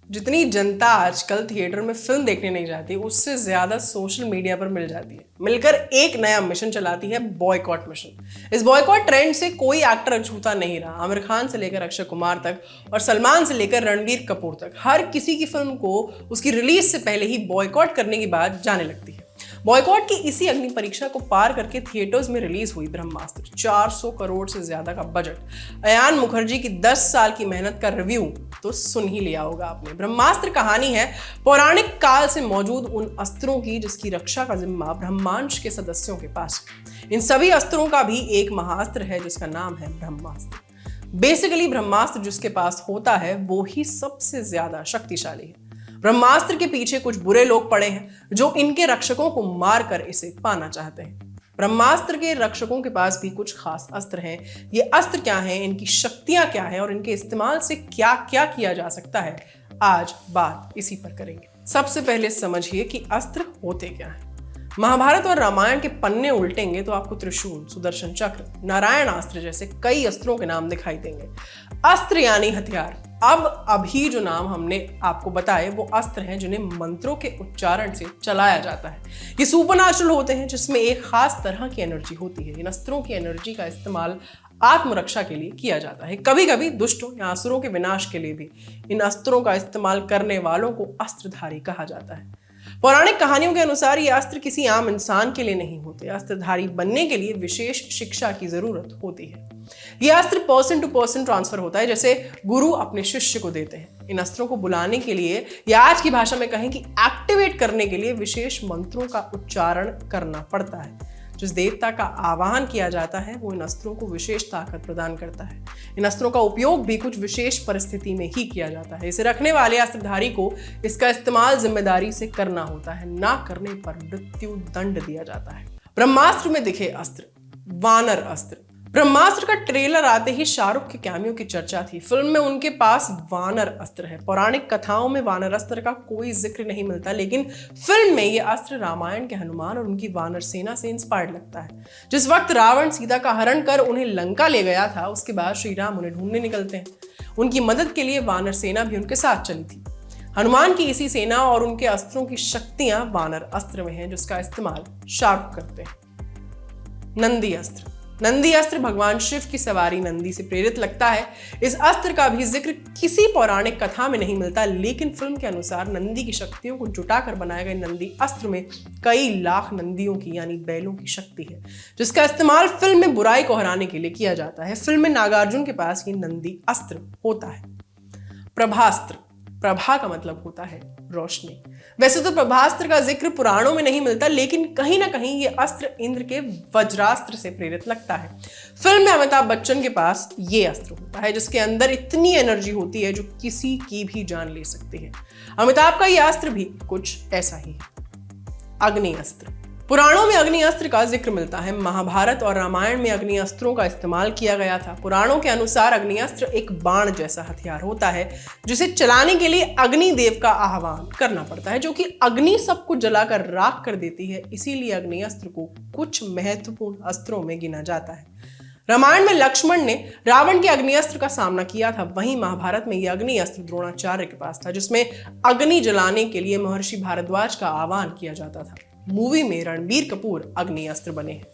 जितनी जनता आजकल थिएटर में फिल्म देखने नहीं जाती, उससे ज्यादा सोशल मीडिया पर मिल जाती है। मिलकर एक नया मिशन चलाती है, बॉयकॉट मिशन। इस बॉयकॉट ट्रेंड से कोई एक्टर अछूता नहीं रहा। आमिर खान से लेकर अक्षय कुमार तक और सलमान से लेकर रणबीर कपूर तक हर किसी की फिल्म को उसकी रिलीज से पहले ही बॉयकॉट करने की बात जाने लगती है। बॉयकॉट की इसी अग्नि परीक्षा को पार करके थिएटर्स में रिलीज हुई ब्रह्मास्त्र। 400 करोड़ से ज्यादा का बजट, अयान मुखर्जी की 10 साल की मेहनत का रिव्यू तो सुन ही लिया होगा आपने। ब्रह्मास्त्र कहानी है पौराणिक काल से मौजूद उन अस्त्रों की जिसकी रक्षा का जिम्मा ब्रह्मांश के सदस्यों के पास है। इन सभी अस्त्रों का भी एक महाअस्त्र है जिसका नाम है ब्रह्मास्त्र। बेसिकली ब्रह्मास्त्र जिसके पास होता है वो ही सबसे ज्यादा शक्तिशाली है। ब्रह्मास्त्र के पीछे कुछ बुरे लोग पड़े हैं जो इनके रक्षकों को मारकर इसे पाना चाहते हैं। ब्रह्मास्त्र के रक्षकों के पास भी कुछ खास अस्त्र हैं। ये अस्त्र क्या हैं, इनकी शक्तियां क्या हैं और इनके इस्तेमाल से क्या क्या किया जा सकता है, आज बात इसी पर करेंगे। सबसे पहले समझिए कि अस्त्र होते क्या हैं। महाभारत और रामायण के पन्ने उल्टेंगे तो आपको त्रिशूल, सुदर्शन चक्र, नारायण अस्त्र जैसे कई अस्त्रों के नाम दिखाई देंगे। अस्त्र यानी हथियार। अब अभी जो नाम हमने आपको बताए वो अस्त्र हैं जिन्हें मंत्रों के उच्चारण से चलाया जाता है। ये सुपरनैचुरल होते हैं जिसमें एक खास तरह की एनर्जी होती है। इन अस्त्रों की एनर्जी का इस्तेमाल आत्मरक्षा के लिए किया जाता है। कभी कभी दुष्टों या असुरों के विनाश के लिए भी इन अस्त्रों का इस्तेमाल करने वालों को अस्त्रधारी कहा जाता है। पौराणिक कहानियों के अनुसार ये अस्त्र किसी आम इंसान के लिए नहीं होते। अस्त्रधारी बनने के लिए विशेष शिक्षा की जरूरत होती है। ये अस्त्र पर्सन टू पर्सन ट्रांसफर होता है, जैसे गुरु अपने शिष्य को देते हैं। इन अस्त्रों को बुलाने के लिए या आज की भाषा में कहें कि एक्टिवेट करने के लिए विशेष मंत्रों का उच्चारण करना पड़ता है। जिस देवता का आवाहन किया जाता है वो इन अस्त्रों को विशेष ताकत प्रदान करता है। इन अस्त्रों का उपयोग भी कुछ विशेष परिस्थिति में ही किया जाता है। इसे रखने वाले अस्त्रधारी को इसका इस्तेमाल जिम्मेदारी से करना होता है, ना करने पर मृत्यु दंड दिया जाता है। ब्रह्मास्त्र में दिखे अस्त्र, वानर अस्त्र। ब्रह्मास्त्र का ट्रेलर आते ही शाहरुख के कैमियो की चर्चा थी। फिल्म में उनके पास वानर अस्त्र है। पौराणिक कथाओं में वानर अस्त्र का कोई जिक्र नहीं मिलता, लेकिन फिल्म में यह अस्त्र रामायण के हनुमान और उनकी वानर सेना से इंस्पायर्ड लगता है। जिस वक्त रावण सीता का हरण कर उन्हें लंका ले गया था, उसके बाद श्री राम उन्हें ढूंढने निकलते हैं। उनकी मदद के लिए वानर सेना भी उनके साथ चली थी। हनुमान की इसी सेना और उनके अस्त्रों की शक्तियां वानर अस्त्र में हैं, जिसका इस्तेमाल शाहरुख करते हैं। नंदी अस्त्र। नंदी अस्त्र भगवान शिव की सवारी नंदी से प्रेरित लगता है। इस अस्त्र का भी जिक्र किसी पौराणिक कथा में नहीं मिलता, लेकिन फिल्म के अनुसार नंदी की शक्तियों को जुटाकर बनाए गए नंदी अस्त्र में कई लाख नंदियों की यानी बैलों की शक्ति है, जिसका इस्तेमाल फिल्म में बुराई को हराने के लिए किया जाता है। फिल्म में नागार्जुन के पास ये नंदी अस्त्र होता है। प्रभास्त्र। प्रभा का मतलब होता है रोशनी। वैसे तो प्रभास्त्र का जिक्र पुराणों में नहीं मिलता, लेकिन कहीं ना कहीं ये अस्त्र इंद्र के वज्रास्त्र से प्रेरित लगता है। फिल्म में अमिताभ बच्चन के पास ये अस्त्र होता है जिसके अंदर इतनी एनर्जी होती है जो किसी की भी जान ले सकती है। अमिताभ का ये अस्त्र भी कुछ ऐसा ही है। अग्नि अस्त्र। पुराणों में अग्नि अस्त्र का जिक्र मिलता है। महाभारत और रामायण में अग्नि अस्त्रों का इस्तेमाल किया गया था। पुराणों के अनुसार अग्नि अस्त्र एक बाण जैसा हथियार होता है जिसे चलाने के लिए अग्नि देव का आह्वान करना पड़ता है, जो कि अग्नि सब कुछ जलाकर राख कर देती है। इसीलिए अग्नि अस्त्र को कुछ महत्वपूर्ण अस्त्रों में गिना जाता है। रामायण में लक्ष्मण ने रावण के अग्नि अस्त्र का सामना किया था। वहीं महाभारत में यह अग्नि अस्त्र द्रोणाचार्य के पास था, जिसमें अग्नि जलाने के लिए महर्षि भारद्वाज का आह्वान किया जाता था। मूवी में रणबीर कपूर अग्नि अस्त्र बने हैं।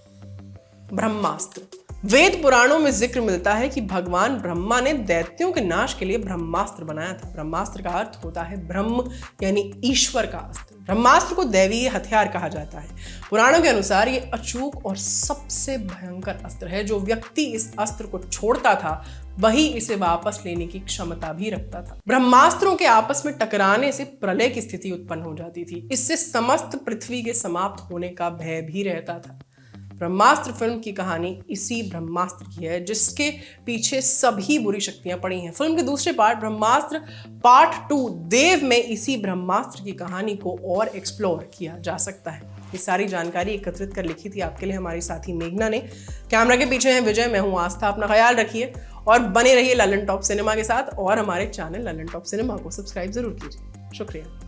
ब्रह्मास्त्र। वेद पुराणों में जिक्र मिलता है कि भगवान ब्रह्मा ने दैत्यों के नाश के लिए ब्रह्मास्त्र बनाया था। ब्रह्मास्त्र का अर्थ होता है ब्रह्म यानी ईश्वर का अस्त्र। ब्रह्मास्त्र को दैवीय हथियार कहा जाता है। पुराणों के अनुसार ये अचूक और सबसे भयंकर अस्त्र है। जो व्यक्ति इस अस्त्र को छोड़ता था वही इसे वापस लेने की क्षमता भी रखता था। ब्रह्मास्त्रों के आपस में टकराने से प्रलय की स्थिति उत्पन्न हो जाती थी। इससे समस्त पृथ्वी के समाप्त होने का भय भी रहता था। ब्रह्मास्त्र फिल्म की कहानी इसी ब्रह्मास्त्र की है जिसके पीछे सभी बुरी शक्तियां पड़ी हैं। फिल्म के दूसरे पार्ट ब्रह्मास्त्र पार्ट 2 देव में इसी ब्रह्मास्त्र की कहानी को और एक्सप्लोर किया जा सकता है। ये सारी जानकारी एकत्रित कर लिखी थी आपके लिए हमारी साथी मेघना ने। कैमरा के पीछे है विजय, मैं हूं आस्था। अपना ख्याल रखिए और बने रहिए ललन टॉप सिनेमा के साथ, और हमारे चैनल ललन टॉप सिनेमा को सब्सक्राइब जरूर कीजिए। शुक्रिया।